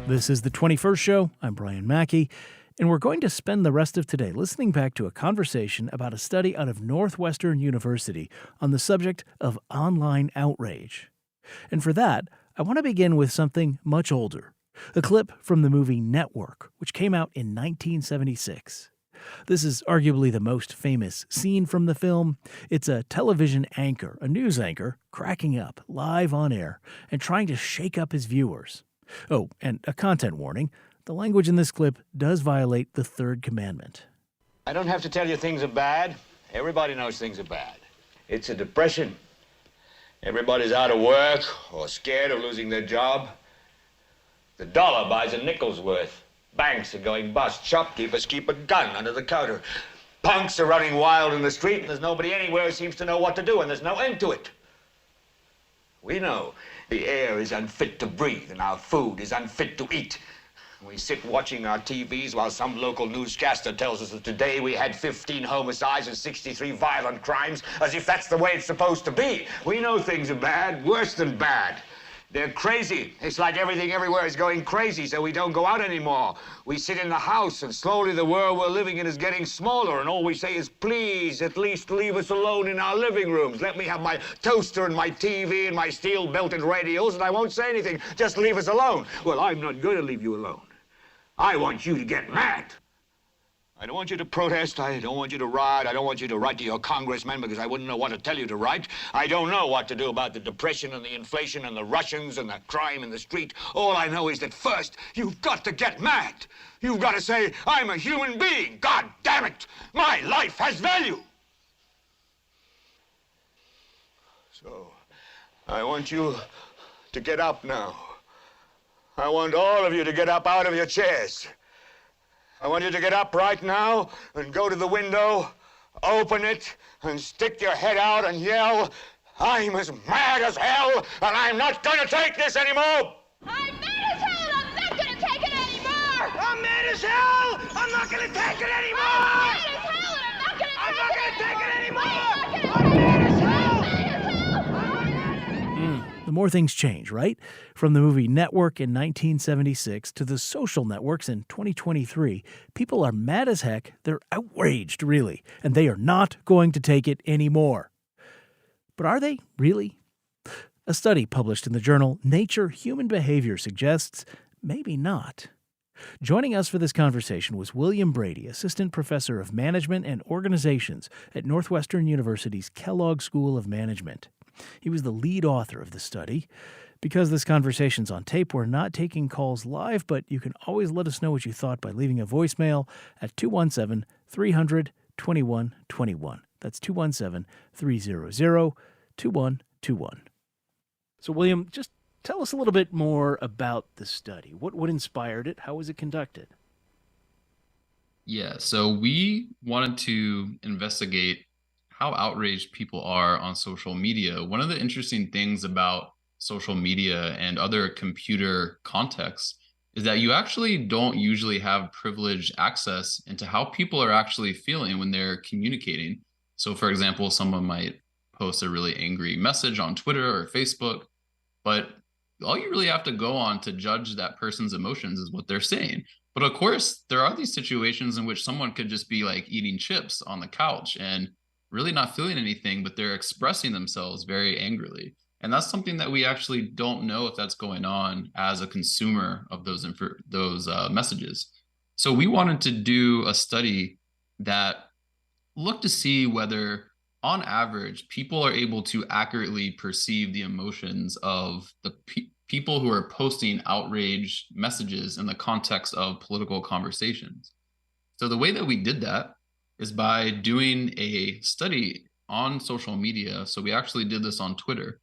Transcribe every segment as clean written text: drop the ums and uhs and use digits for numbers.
This is the 21st show. I'm Brian Mackey, and we're going to spend the rest of today listening back to a conversation about a study out of Northwestern University on the subject of online outrage. And for that, I want to begin with something much older, a clip from the movie Network, which came out in 1976. This is arguably the most famous scene from the film. It's a television anchor, a news anchor, cracking up live on air and trying to shake up his viewers. Oh, and a content warning. The language in this clip does violate the third commandment. I don't have to tell you things are bad. Everybody knows things are bad. It's a depression. Everybody's out of work or scared of losing their job. The dollar buys a nickel's worth. Banks are going bust. Shopkeepers keep a gun under the counter. Punks are running wild in the street, and there's nobody anywhere who seems to know what to do, and there's no end to it. We know the air is unfit to breathe, and our food is unfit to eat. We sit watching our TVs while some local newscaster tells us that today we had 15 homicides and 63 violent crimes, as if that's the way it's supposed to be. We know things are bad, worse than bad. They're crazy. It's like everything everywhere is going crazy, so we don't go out anymore. We sit in the house, and slowly the world we're living in is getting smaller, and all we say is, please, at least leave us alone in our living rooms. Let me have my toaster and my TV and my steel-belted radios, and I won't say anything. Just leave us alone. Well, I'm not going to leave you alone. I want you to get mad. I don't want you to protest. I don't want you to riot. I don't want you to write to your congressman because I wouldn't know what to tell you to write. I don't know what to do about the depression and the inflation and the Russians and the crime in the street. All I know is that first, you've got to get mad. You've got to say, I'm a human being. God damn it. My life has value. So, I want you to get up now. I want all of you to get up out of your chairs. I want you to get up right now and go to the window, open it, and stick your head out and yell, I'm as mad as hell, and I'm not going to take this anymore! I'm mad as hell, and I'm not going to take it anymore! I'm mad as hell! I'm not going to take it anymore! I'm mad as hell, and I'm not going to take it anymore! I'm mad as hell! The more things change, right? From the movie Network in 1976 to the social networks in 2023, people are mad as heck, they're outraged, really, and they are not going to take it anymore. But are they really? A study published in the journal Nature Human Behavior suggests maybe not. Joining us for this conversation was William Brady, Assistant Professor of Management and Organizations at Northwestern University's Kellogg School of Management. He was the lead author of the study. Because this conversation's on tape, we're not taking calls live, but you can always let us know what you thought by leaving a voicemail at 217-300-2121. That's 217-300-2121. So, William, just tell us a little bit more about the study. What inspired it? How was it conducted? Yeah, so we wanted to investigate how outraged people are on social media. One of the interesting things about social media and other computer contexts is that you actually don't usually have privileged access into how people are actually feeling when they're communicating. So for example, someone might post a really angry message on Twitter or Facebook, but all you really have to go on to judge that person's emotions is what they're saying. But of course, there are these situations in which someone could just be like eating chips on the couch and really not feeling anything, but they're expressing themselves very angrily. And that's something that we actually don't know if that's going on as a consumer of those messages. So we wanted to do a study that looked to see whether, on average, people are able to accurately perceive the emotions of the people who are posting outrage messages in the context of political conversations. So the way that we did that is by doing a study on social media. So we actually did this on Twitter,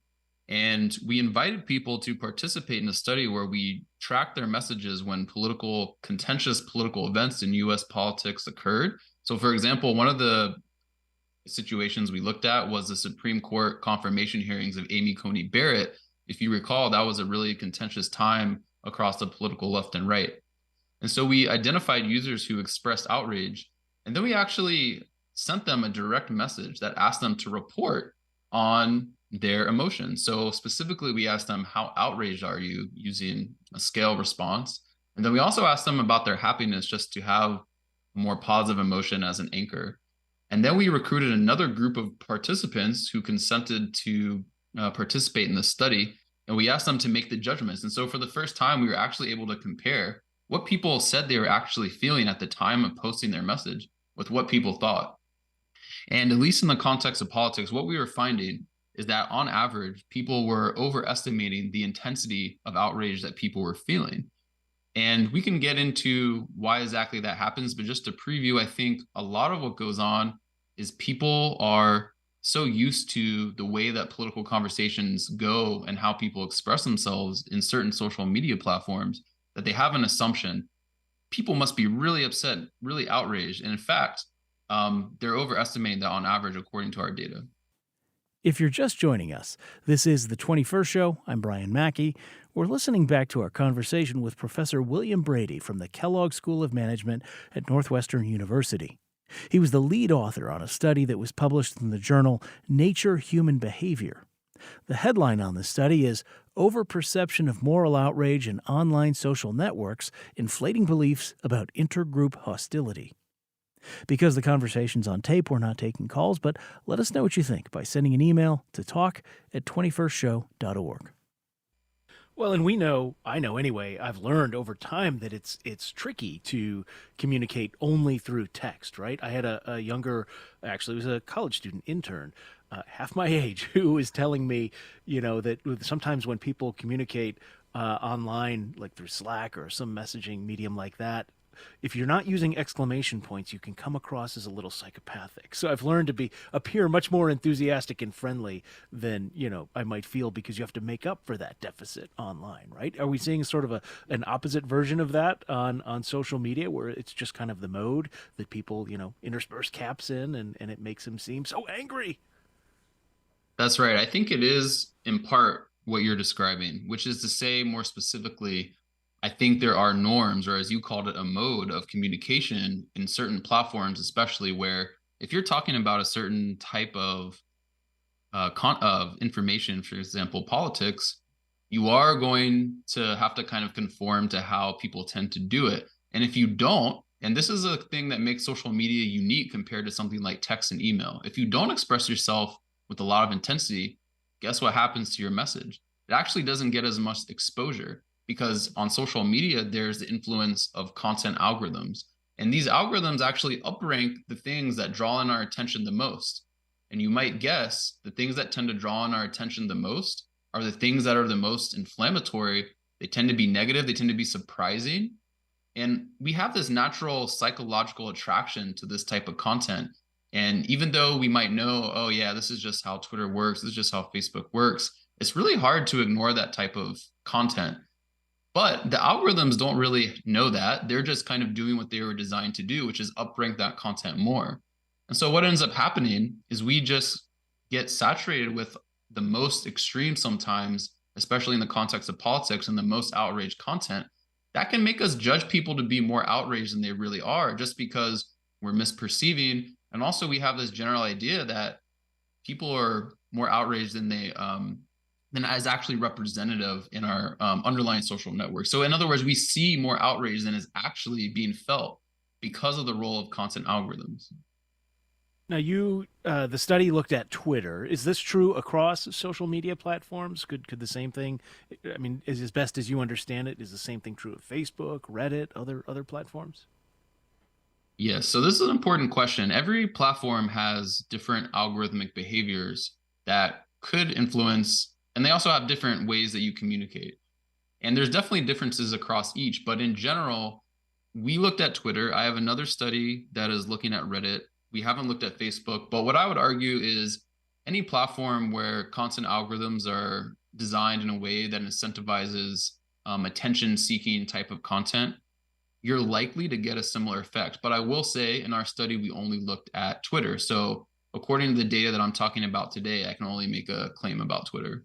and we invited people to participate in a study where we tracked their messages when contentious political events in US politics occurred. So for example, one of the situations we looked at was the Supreme Court confirmation hearings of Amy Coney Barrett. If you recall, that was a really contentious time across the political left and right. And so we identified users who expressed outrage, and then we actually sent them a direct message that asked them to report on their emotions. So specifically, we asked them, how outraged are you, using a scale response. And then we also asked them about their happiness just to have a more positive emotion as an anchor. And then we recruited another group of participants who consented to participate in the study. And we asked them to make the judgments. And so for the first time, we were actually able to compare what people said they were actually feeling at the time of posting their message with what people thought. And at least in the context of politics, what we were finding is that on average, people were overestimating the intensity of outrage that people were feeling. And we can get into why exactly that happens. But just to preview, I think a lot of what goes on is people are so used to the way that political conversations go and how people express themselves in certain social media platforms that they have an assumption people must be really upset, really outraged. And in fact, they're overestimating that on average, according to our data. If you're just joining us, this is the 21st Show. I'm Brian Mackey. We're listening back to our conversation with Professor William Brady from the Kellogg School of Management at Northwestern University. He was the lead author on a study that was published in the journal Nature Human Behavior. The headline on the study is Overperception of Moral Outrage in Online Social Networks, Inflating Beliefs About Intergroup Hostility. Because the conversation's on tape, we're not taking calls, but let us know what you think by sending an email to talk@21stshow.org. Well, and I know anyway, I've learned over time that it's tricky to communicate only through text, right? I had a younger, actually, it was a college student intern, half my age, who was telling me, that sometimes when people communicate online, like through Slack or some messaging medium like that, if you're not using exclamation points, you can come across as a little psychopathic. So I've learned to appear much more enthusiastic and friendly than, I might feel, because you have to make up for that deficit online, right? Are we seeing sort of an opposite version of that on social media, where it's just kind of the mode that people, intersperse caps in, and it makes them seem so angry? That's right. I think it is in part what you're describing, which is to say, more specifically, I think there are norms, or as you called it, a mode of communication in certain platforms, especially where if you're talking about a certain type of information, for example, politics, you are going to have to kind of conform to how people tend to do it. And if you don't, and this is a thing that makes social media unique compared to something like text and email, if you don't express yourself with a lot of intensity, guess what happens to your message? It actually doesn't get as much exposure, because on social media, there's the influence of content algorithms. And these algorithms actually uprank the things that draw in our attention the most. And you might guess the things that tend to draw in our attention the most are the things that are the most inflammatory. They tend to be negative, they tend to be surprising. And we have this natural psychological attraction to this type of content. And even though we might know, oh, yeah, this is just how Twitter works, this is just how Facebook works, it's really hard to ignore that type of content. But the algorithms don't really know that. They're just kind of doing what they were designed to do, which is uprank that content more. And so what ends up happening is we just get saturated with the most extreme sometimes, especially in the context of politics, and the most outraged content. That can make us judge people to be more outraged than they really are, just because we're misperceiving. And also we have this general idea that people are more outraged than than is actually representative in our underlying social network. So in other words, we see more outrage than is actually being felt because of the role of content algorithms. Now, the study looked at Twitter. Is this true across social media platforms? Could the same thing, I mean, as best as you understand it, is the same thing true of Facebook, Reddit, other platforms? Yes, so this is an important question. Every platform has different algorithmic behaviors that could influence, and they also have different ways that you communicate. And there's definitely differences across each, but in general, we looked at Twitter. I have another study that is looking at Reddit. We haven't looked at Facebook, but what I would argue is any platform where content algorithms are designed in a way that incentivizes attention-seeking type of content, you're likely to get a similar effect. But I will say in our study, we only looked at Twitter. So according to the data that I'm talking about today, I can only make a claim about Twitter.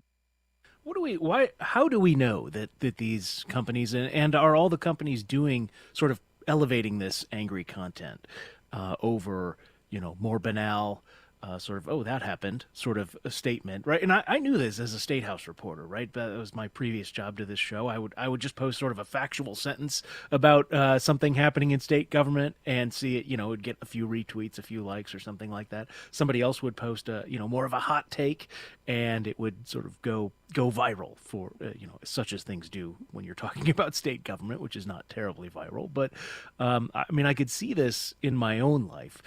How do we know that these companies, and are all the companies doing sort of elevating this angry content over, more banal sort of, oh, that happened, sort of a statement, right? And I knew this as a State House reporter, right? That was my previous job to this show. I would just post sort of a factual sentence about something happening in state government and see it, it'd get a few retweets, a few likes, or something like that. Somebody else would post a, more of a hot take, and it would sort of go viral for, such as things do when you're talking about state government, which is not terribly viral. But I mean, I could see this in my own life.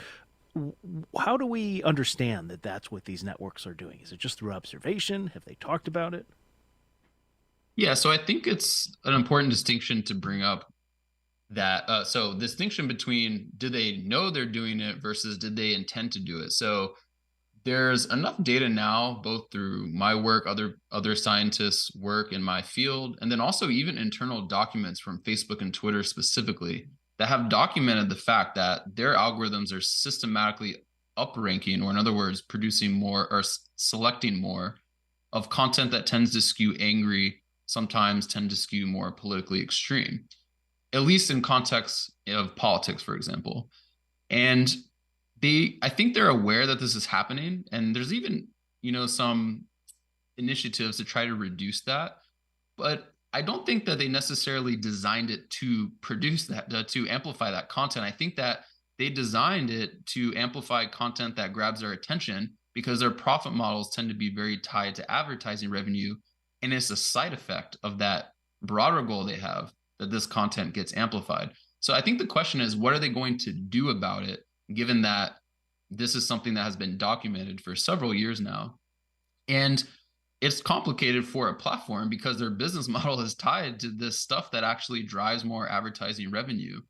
How do we understand that that's what these networks are doing? Is it just through observation? Have they talked about it? Yeah, so I think it's an important distinction to bring up that so distinction between did they know they're doing it versus did they intend to do it. So there's enough data now, both through my work, other scientists' work in my field, and then also even internal documents from Facebook and Twitter specifically that have documented the fact that their algorithms are systematically upranking, or in other words, producing more or selecting more of content that tends to skew angry, sometimes tend to skew more politically extreme, at least in context of politics, for example. And I think they're aware that this is happening, and there's even, some initiatives to try to reduce that. But I don't think that they necessarily designed it to produce that, to amplify that content. I think that they designed it to amplify content that grabs their attention because their profit models tend to be very tied to advertising revenue. And it's a side effect of that broader goal they have that this content gets amplified. So I think the question is, what are they going to do about it, given that this is something that has been documented for several years now? And it's complicated for a platform because their business model is tied to this stuff that actually drives more advertising revenue.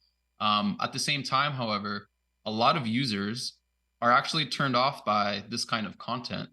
At the same time, however, a lot of users are actually turned off by this kind of content.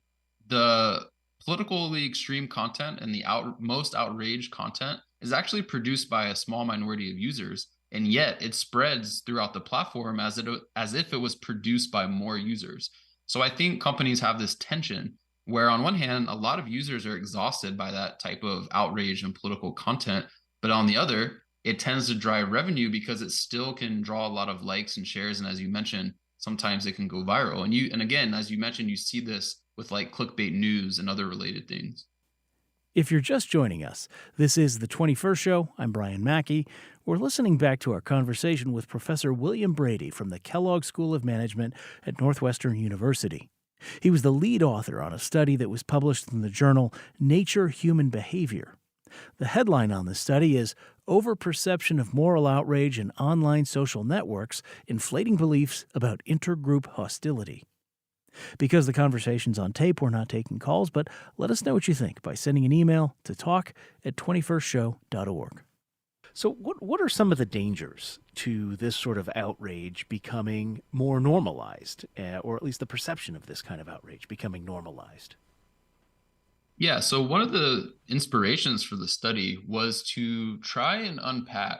The politically extreme content and the most outraged content is actually produced by a small minority of users, and yet it spreads throughout the platform as if it was produced by more users. So I think companies have this tension where on one hand, a lot of users are exhausted by that type of outrage and political content, but on the other, it tends to drive revenue because it still can draw a lot of likes and shares. And as you mentioned, sometimes it can go viral. And again, as you mentioned, you see this with like clickbait news and other related things. If you're just joining us, this is the 21st Show. I'm Brian Mackey. We're listening back to our conversation with Professor William Brady from the Kellogg School of Management at Northwestern University. He was the lead author on a study that was published in the journal Nature Human Behavior. The headline on the study is Overperception of Moral Outrage in Online Social Networks, Inflating Beliefs About Intergroup Hostility. Because the conversation's on tape, we're not taking calls, but let us know what you think by sending an email to talk@21stshow.org. So what are some of the dangers to this sort of outrage becoming more normalized, or at least the perception of this kind of outrage becoming normalized? Yeah, so one of the inspirations for the study was to try and unpack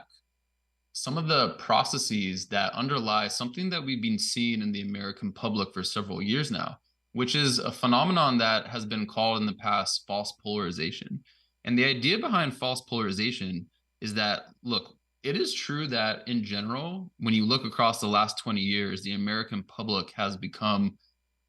some of the processes that underlie something that we've been seeing in the American public for several years now, which is a phenomenon that has been called in the past false polarization. And the idea behind false polarization is that, look, it is true that in general, when you look across the last 20 years, the American public has become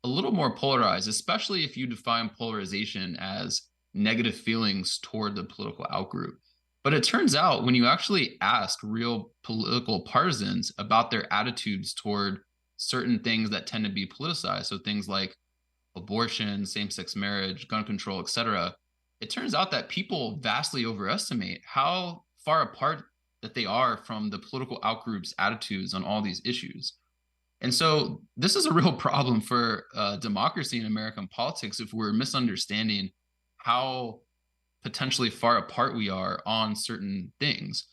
a little more polarized, especially if you define polarization as negative feelings toward the political outgroup. But it turns out when you actually ask real political partisans about their attitudes toward certain things that tend to be politicized, so things like abortion, same-sex marriage, gun control, etc., it turns out that people vastly overestimate how far apart that they are from the political outgroup's attitudes on all these issues. And so this is a real problem for democracy in American politics if we're misunderstanding how potentially far apart we are on certain things.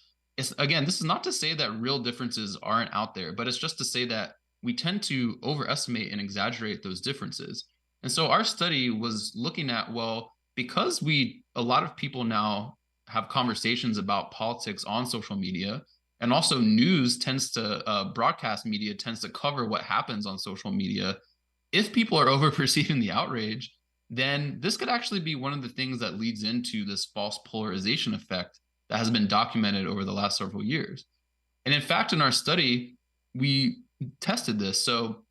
Again, this is not to say that real differences aren't out there, but it's just to say that we tend to overestimate and exaggerate those differences. And so our study was looking at, well, because a lot of people now have conversations about politics on social media, and also news tends to, broadcast media tends to cover what happens on social media. If people are over perceiving the outrage, then this could actually be one of the things that leads into this false polarization effect that has been documented over the last several years. And in fact, in our study, we tested this. So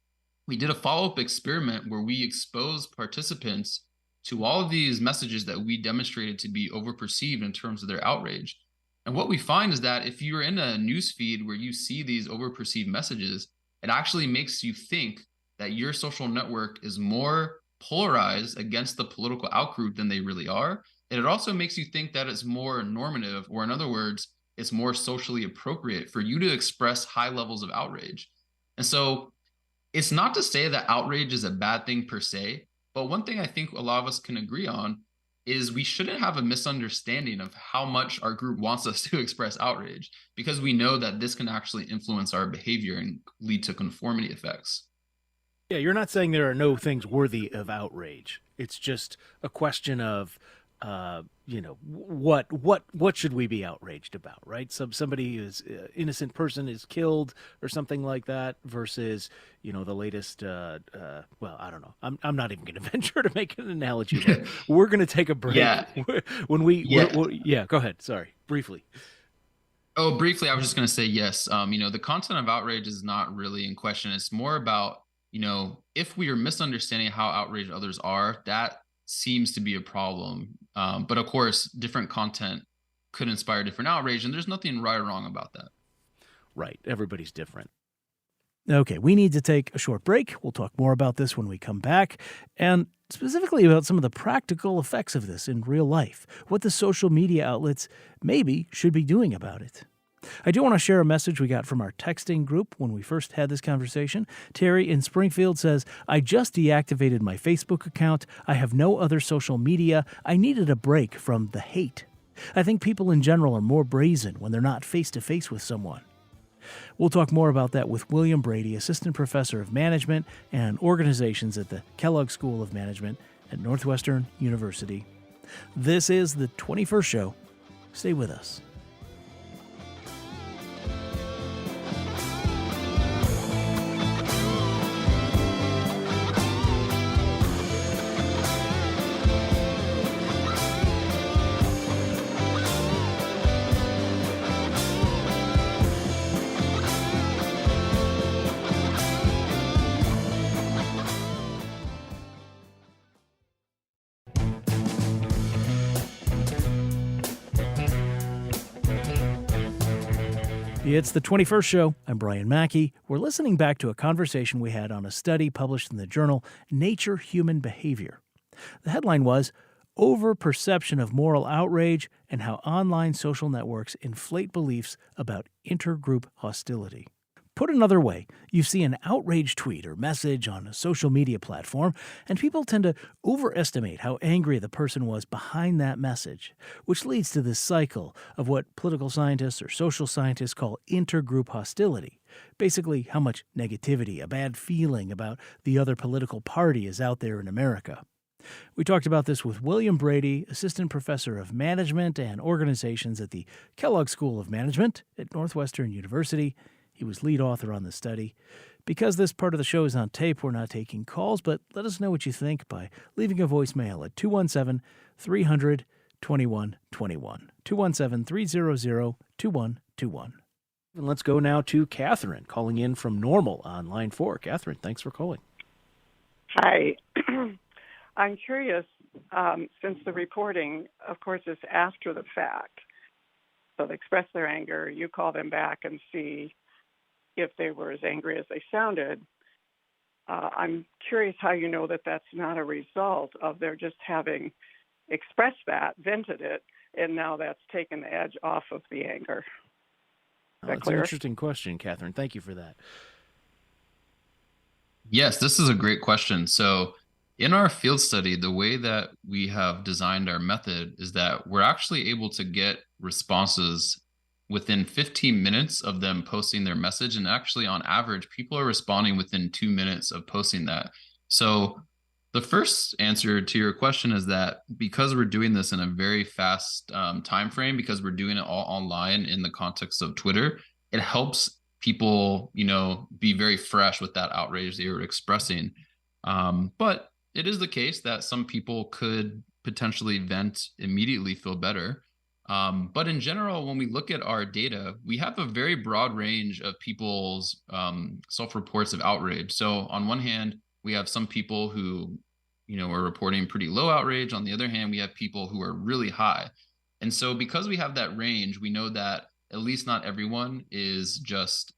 we did a follow-up experiment where we exposed participants to all of these messages that we demonstrated to be overperceived in terms of their outrage. And what we find is that if you're in a news feed where you see these overperceived messages, it actually makes you think that your social network is more polarized against the political outgroup than they really are. And it also makes you think that it's more normative, or in other words, it's more socially appropriate for you to express high levels of outrage. And so it's not to say that outrage is a bad thing per se, but one thing I think a lot of us can agree on is we shouldn't have a misunderstanding of how much our group wants us to express outrage, because we know that this can actually influence our behavior and lead to conformity effects. Yeah, you're not saying there are no things worthy of outrage. It's just a question of, what should we be outraged about, right? Somebody is innocent person is killed or something like that versus, the latest. Well, I don't know. I'm not even going to venture to make an analogy. But we're going to take a break. Yeah. When we, Yeah. yeah, go ahead. Sorry, briefly. Oh, briefly, I was just going to say yes. The content of outrage is not really in question. It's more about, if we are misunderstanding how outraged others are, that seems to be a problem. But of course, different content could inspire different outrage, and there's nothing right or wrong about that. Right. Everybody's different. Okay, we need to take a short break. We'll talk more about this when we come back, and specifically about some of the practical effects of this in real life, what the social media outlets maybe should be doing about it. I do want to share a message we got from our texting group when we first had this conversation. Terry in Springfield says, I just deactivated my Facebook account. I have no other social media. I needed a break from the hate. I think people in general are more brazen when they're not face-to-face with someone. We'll talk more about that with William Brady, Assistant Professor of Management and Organizations at the Kellogg School of Management at Northwestern University. This is the 21st Show. Stay with us. It's the 21st Show. I'm Brian Mackey. We're listening back to a conversation we had on a study published in the journal Nature Human Behavior. The headline was Overperception of Moral Outrage and How Online Social Networks Inflate Beliefs About Intergroup Hostility. Put another way, you see an outrage tweet or message on a social media platform, and people tend to overestimate how angry the person was behind that message, which leads to this cycle of what political scientists or social scientists call intergroup hostility. Basically, how much negativity, a bad feeling about the other political party is out there in America. We talked about this with William Brady, Assistant Professor of Management and Organizations at the Kellogg School of Management at Northwestern University. He was lead author on the study. Because this part of the show is on tape, we're not taking calls, but let us know what you think by leaving a voicemail at 217-300-2121. 217-300-2121. And let's go now to Catherine, calling in from Normal on line 4. Catherine, thanks for calling. Hi. I'm curious, since the reporting, of course, is after the fact. So they express their anger, you call them back and see if they were as angry as they sounded. I'm curious how you know that that's not a result of their just having expressed that, vented it, and now that's taken the edge off of the anger. That's an interesting question, Catherine. Thank you for that. Yes, this is a great question. So in our field study, the way that we have designed our method is that we're actually able to get responses within 15 minutes of them posting their message. And actually, on average, people are responding within 2 minutes of posting that. So the first answer to your question is that because we're doing this in a very fast time frame, because we're doing it all online in the context of Twitter, it helps people, be very fresh with that outrage they were expressing. But it is the case that some people could potentially vent immediately, feel better. But in general, when we look at our data, we have a very broad range of people's self-reports of outrage. So on one hand, we have some people who, are reporting pretty low outrage. On the other hand, we have people who are really high. And so because we have that range, we know that at least not everyone is just,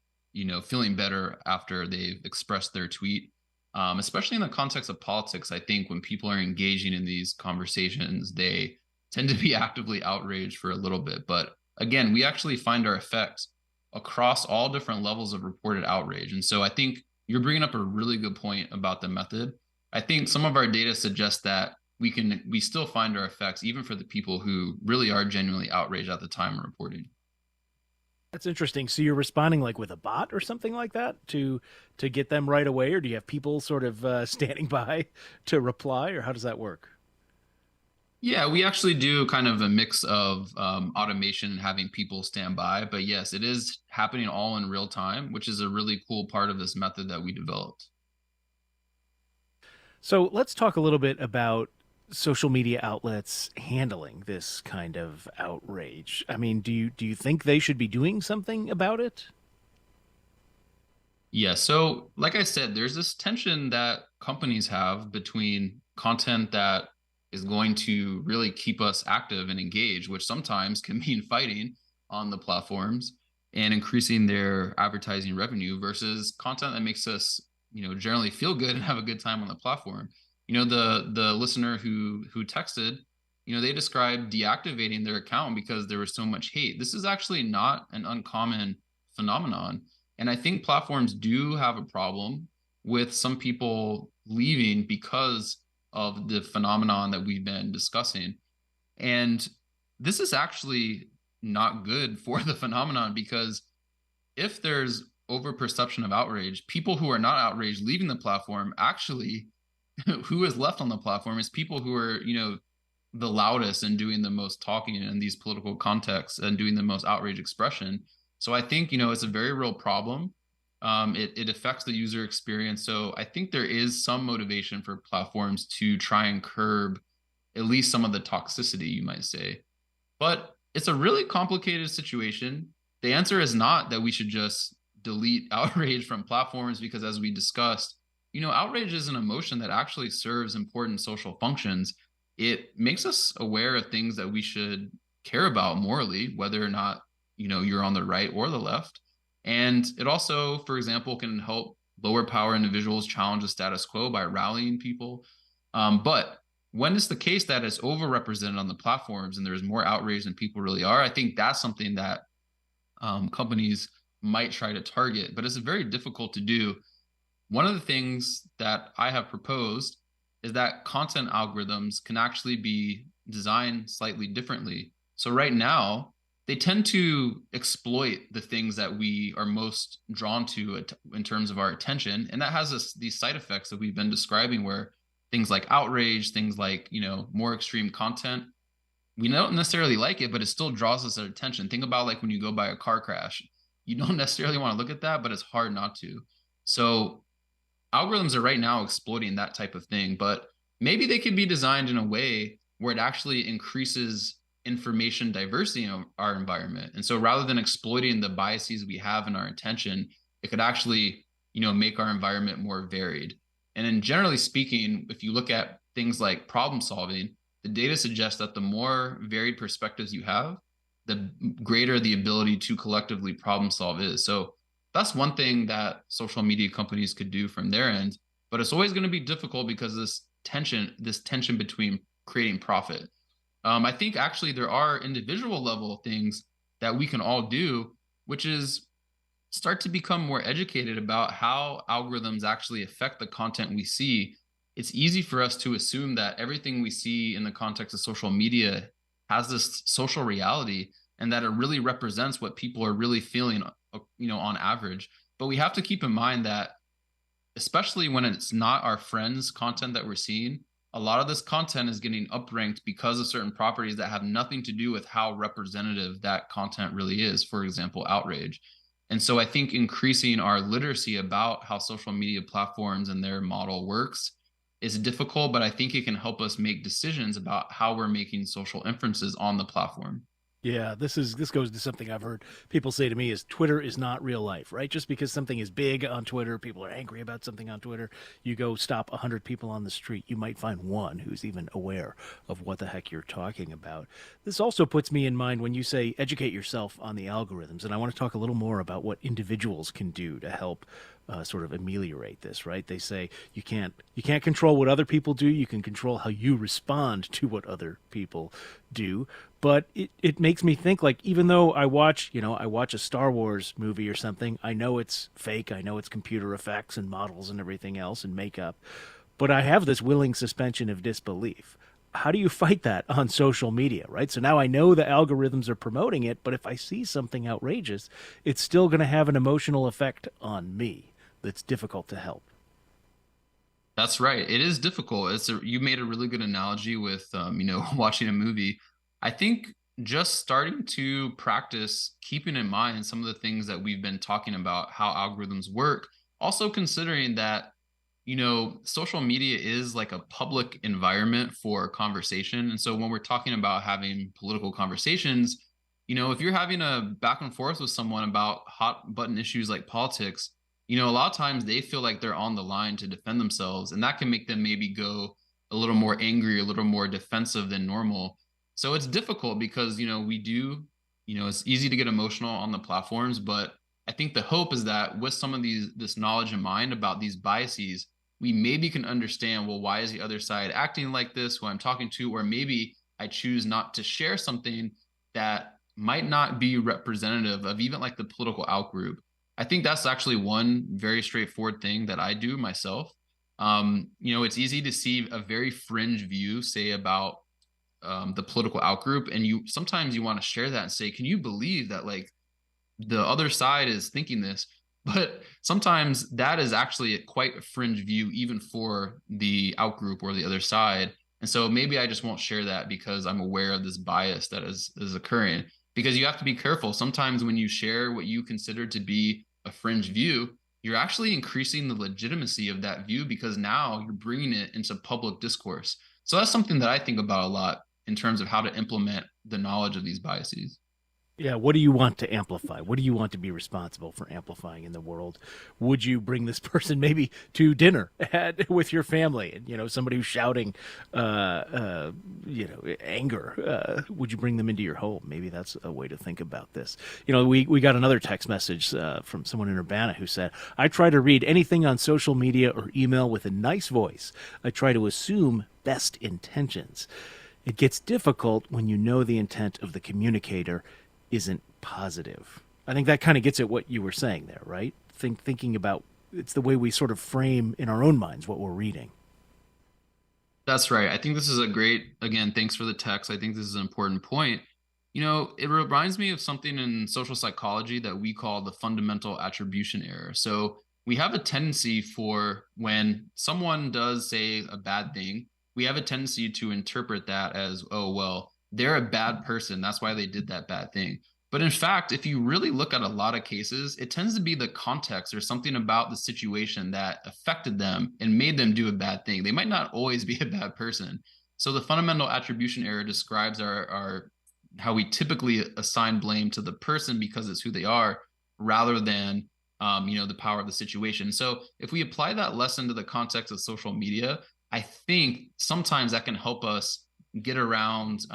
feeling better after they've expressed their tweet. Especially in the context of politics, I think when people are engaging in these conversations, they tend to be actively outraged for a little bit. But again, we actually find our effects across all different levels of reported outrage. And so I think you're bringing up a really good point about the method. I think some of our data suggests that we still find our effects even for the people who really are genuinely outraged at the time of reporting. That's interesting. So you're responding like with a bot or something like that to get them right away, or do you have people sort of standing by to reply, or how does that work? Yeah, we actually do kind of a mix of automation and having people stand by. But yes, it is happening all in real time, which is a really cool part of this method that we developed. So let's talk a little bit about social media outlets handling this kind of outrage. I mean, do you think they should be doing something about it? Yeah, so like I said, there's this tension that companies have between content that is going to really keep us active and engaged, which sometimes can mean fighting on the platforms and increasing their advertising revenue versus content that makes us, generally feel good and have a good time on the platform. The listener who texted, they described deactivating their account because there was so much hate. This is actually not an uncommon phenomenon. And I think platforms do have a problem with some people leaving because of the phenomenon that we've been discussing. And this is actually not good for the phenomenon because if there's over perception of outrage, people who are not outraged leaving the platform actually who is left on the platform is people who are, the loudest and doing the most talking in these political contexts and doing the most outrage expression. So I think, it's a very real problem. It affects the user experience. So I think there is some motivation for platforms to try and curb at least some of the toxicity, you might say. But it's a really complicated situation. The answer is not that we should just delete outrage from platforms because, as we discussed, outrage is an emotion that actually serves important social functions. It makes us aware of things that we should care about morally, whether or not, you're on the right or the left. And it also, for example, can help lower power individuals challenge the status quo by rallying people. But when it's the case that it's overrepresented on the platforms and there's more outrage than people really are, I think that's something that companies might try to target, but it's very difficult to do. One of the things that I have proposed is that content algorithms can actually be designed slightly differently. So right now, they tend to exploit the things that we are most drawn to in terms of our attention. And that has these side effects that we've been describing where things like outrage, things like, more extreme content, we don't necessarily like it, but it still draws us our attention. Think about like when you go by a car crash, you don't necessarily want to look at that, but it's hard not to. So algorithms are right now exploiting that type of thing, but maybe they could be designed in a way where it actually increases information diversity in our environment. And so rather than exploiting the biases we have in our attention, it could actually, make our environment more varied. And then generally speaking, if you look at things like problem solving, the data suggests that the more varied perspectives you have, the greater the ability to collectively problem solve is. So that's one thing that social media companies could do from their end, but it's always going to be difficult because this tension between creating profit. I think actually there are individual level things that we can all do, which is start to become more educated about how algorithms actually affect the content we see. It's easy for us to assume that everything we see in the context of social media has this social reality and that it really represents what people are really feeling, on average. But we have to keep in mind that especially when it's not our friends' content that we're seeing, a lot of this content is getting upranked because of certain properties that have nothing to do with how representative that content really is. For example, outrage. And so I think increasing our literacy about how social media platforms and their model works is difficult, but I think it can help us make decisions about how we're making social inferences on the platform. Yeah, this goes to something I've heard people say to me is Twitter is not real life, right? Just because something is big on Twitter, people are angry about something on Twitter, you go stop 100 people on the street, you might find one who's even aware of what the heck you're talking about. This also puts me in mind when you say educate yourself on the algorithms, and I want to talk a little more about what individuals can do to help sort of ameliorate this, right? They say you can't control what other people do. You can control how you respond to what other people do. But it makes me think, like, even though I watch a Star Wars movie or something, I know it's fake. I know it's computer effects and models and everything else and makeup, but I have this willing suspension of disbelief. How do you fight that on social media, right? So now I know the algorithms are promoting it, but if I see something outrageous, it's still going to have an emotional effect on me that's difficult to help. That's right. It is difficult. You made a really good analogy with watching a movie. I think just starting to practice keeping in mind some of the things that we've been talking about, how algorithms work, also considering that social media is like a public environment for conversation. And so when we're talking about having political conversations, if you're having a back and forth with someone about hot button issues like politics, a lot of times they feel like they're on the line to defend themselves, and that can make them maybe go a little more angry, a little more defensive than normal. So it's difficult because, we do, it's easy to get emotional on the platforms, but I think the hope is that with some of this knowledge in mind about these biases, we maybe can understand, well, why is the other side acting like this, who I'm talking to, or maybe I choose not to share something that might not be representative of even like the political outgroup. I think that's actually one very straightforward thing that I do myself. It's easy to see a very fringe view, say about the political outgroup, and sometimes you want to share that and say, can you believe that like the other side is thinking this? But sometimes that is actually quite a fringe view, even for the outgroup or the other side. And so maybe I just won't share that because I'm aware of this bias that is occurring. Because you have to be careful. Sometimes when you share what you consider to be a fringe view, you're actually increasing the legitimacy of that view because now you're bringing it into public discourse. So that's something that I think about a lot in terms of how to implement the knowledge of these biases. Yeah, what do you want to amplify? What do you want to be responsible for amplifying in the world? Would you bring this person maybe to dinner with your family? And somebody who's shouting, anger. Would you bring them into your home? Maybe that's a way to think about this. We got another text message from someone in Urbana who said, "I try to read anything on social media or email with a nice voice. I try to assume best intentions. It gets difficult when you know the intent of the communicator isn't positive." I think that kind of gets at what you were saying there, right? Thinking about it's the way we sort of frame in our own minds what we're reading. That's right. I think this is again, thanks for the text. I think this is an important point. It reminds me of something in social psychology that we call the fundamental attribution error. So we have a tendency for when someone does say a bad thing, we have a tendency to interpret that as, oh, well, they're a bad person. That's why they did that bad thing. But in fact, if you really look at a lot of cases, it tends to be the context or something about the situation that affected them and made them do a bad thing. They might not always be a bad person. So the fundamental attribution error describes our how we typically assign blame to the person because it's who they are, rather than the power of the situation. So if we apply that lesson to the context of social media, I think sometimes that can help us get around,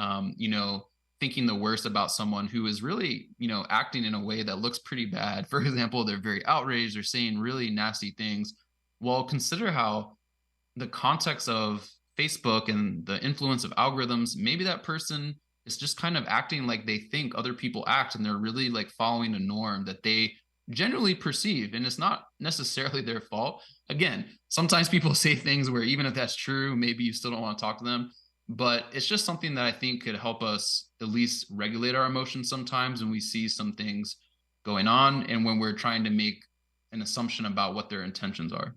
thinking the worst about someone who is really, acting in a way that looks pretty bad. For example, they're very outraged, they're saying really nasty things. Well, consider how the context of Facebook and the influence of algorithms, maybe that person is just kind of acting like they think other people act, and they're really like following a norm that they generally perceive, and it's not necessarily their fault. Again, sometimes people say things where even if that's true, maybe you still don't want to talk to them, but it's just something that I think could help us at least regulate our emotions sometimes when we see some things going on and when we're trying to make an assumption about what their intentions are.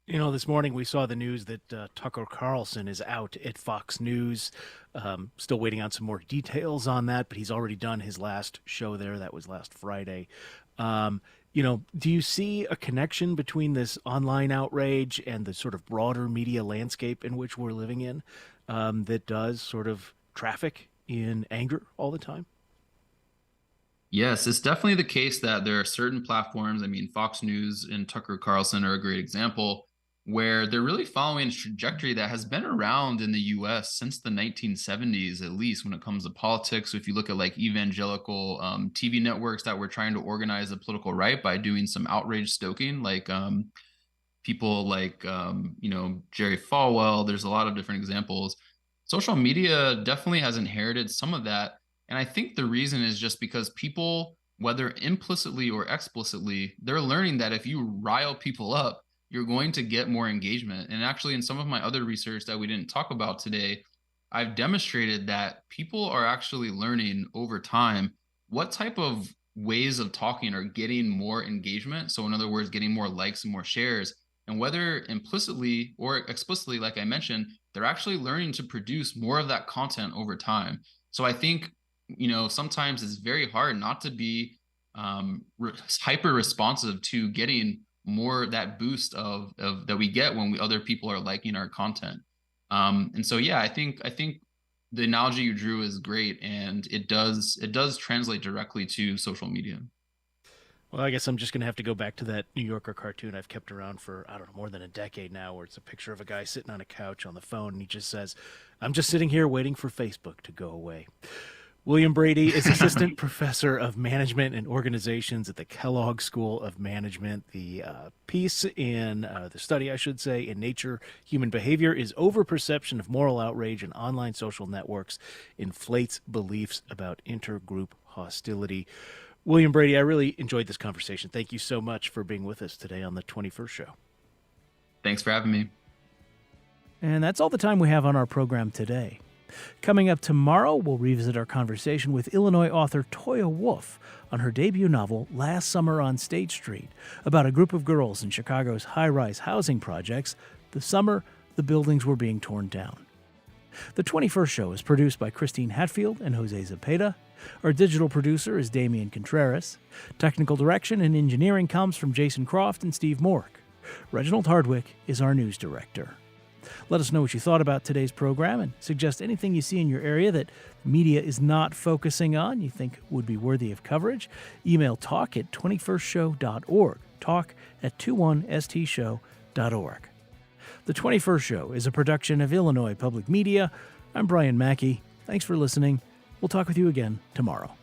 This morning we saw the news that Tucker Carlson is out at Fox News. Still waiting on some more details on that, but he's already done his last show there. That was last Friday. Do you see a connection between this online outrage and the sort of broader media landscape in which we're living in that does sort of traffic in anger all the time? Yes, it's definitely the case that there are certain platforms. I mean, Fox News and Tucker Carlson are a great example where they're really following a trajectory that has been around in the US since the 1970s, at least when it comes to politics. So if you look at like evangelical TV networks that were trying to organize the political right by doing some outrage stoking, like people like Jerry Falwell. There's a lot of different examples. Social media definitely has inherited some of that, and I think the reason is just because people, whether implicitly or explicitly, they're learning that if you rile people up, you're going to get more engagement. And actually, in some of my other research that we didn't talk about today, I've demonstrated that people are actually learning over time what type of ways of talking are getting more engagement. So, in other words, getting more likes and more shares. And whether implicitly or explicitly, like I mentioned, they're actually learning to produce more of that content over time. So I think, sometimes it's very hard not to be hyper responsive to getting more that boost of that we get when other people are liking our content. And so, yeah, I think the analogy you drew is great, and it does translate directly to social media. Well, I guess I'm just going to have to go back to that New Yorker cartoon I've kept around for, I don't know, more than a decade now, where it's a picture of a guy sitting on a couch on the phone, and he just says, "I'm just sitting here waiting for Facebook to go away." William Brady is assistant professor of management and organizations at the Kellogg School of Management. The piece in the study, I should say, in Nature Human Behavior is Overperception of Moral Outrage in Online Social Networks Inflates Beliefs about Intergroup Hostility. William Brady, I really enjoyed this conversation. Thank you so much for being with us today on the 21st Show. Thanks for having me. And that's all the time we have on our program today. Coming up tomorrow, we'll revisit our conversation with Illinois author Toya Wolff on her debut novel, Last Summer on State Street, about a group of girls in Chicago's high-rise housing projects the summer the buildings were being torn down. The 21st Show is produced by Christine Hatfield and Jose Zepeda. Our digital producer is Damian Contreras. Technical direction and engineering comes from Jason Croft and Steve Mork. Reginald Hardwick is our news director. Let us know what you thought about today's program and suggest anything you see in your area that media is not focusing on you think would be worthy of coverage. Email talk@21stshow.org. talk@21stshow.org. The 21st Show is a production of Illinois Public Media. I'm Brian Mackey. Thanks for listening. We'll talk with you again tomorrow.